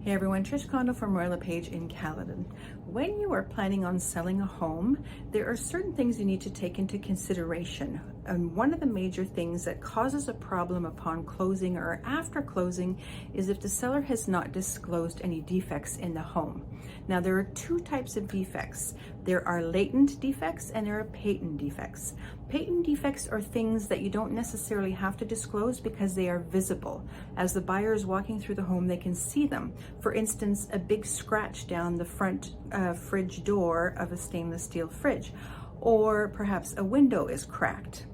Hey everyone, Trish Condo from Lepage in Caledon. When you are planning on selling a home, there are certain things you need to take into consideration. And one of the major things that causes a problem upon closing or after closing is if the seller has not disclosed any defects in the home. Now there are two types of defects. There are latent defects and there are patent defects. Patent defects are things that you don't necessarily have to disclose because they are visible. As the buyer is walking through the home, they can see them. For instance, a big scratch down the front fridge door of a stainless steel fridge, or perhaps a window is cracked.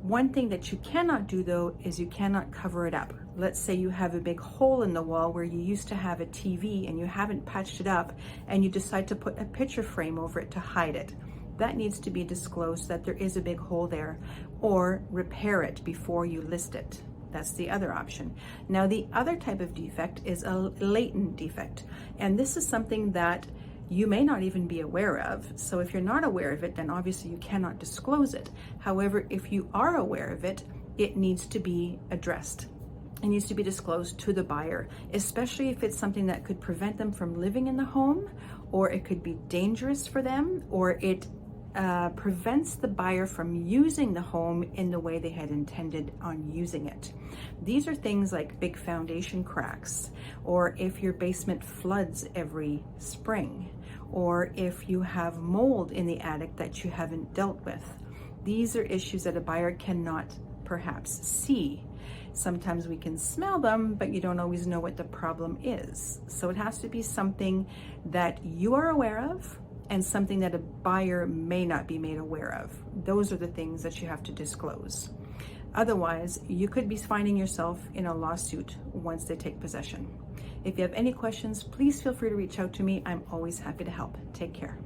One thing that you cannot do though is you cannot cover it up. Let's say you have a big hole in the wall where you used to have a TV and you haven't patched it up and you decide to put a picture frame over it to hide it. That needs to be disclosed that there is a big hole there, or repair it before you list it. That's the other option. Now the other type of defect is a latent defect, and this is something that you may not even be aware of. So if you're not aware of it, then obviously you cannot disclose it. However, if you are aware of it, it needs to be addressed. It needs to be disclosed to the buyer, especially if it's something that could prevent them from living in the home, or it could be dangerous for them, or it prevents the buyer from using the home in the way they had intended on using it. These are things like big foundation cracks, or if your basement floods every spring, or if you have mold in the attic that you haven't dealt with. These are issues that a buyer cannot perhaps see. Sometimes we can smell them, but you don't always know what the problem is. So it has to be something that you are aware of and something that a buyer may not be made aware of. Those are the things that you have to disclose. Otherwise, you could be finding yourself in a lawsuit once they take possession. If you have any questions, please feel free to reach out to me. I'm always happy to help. Take care.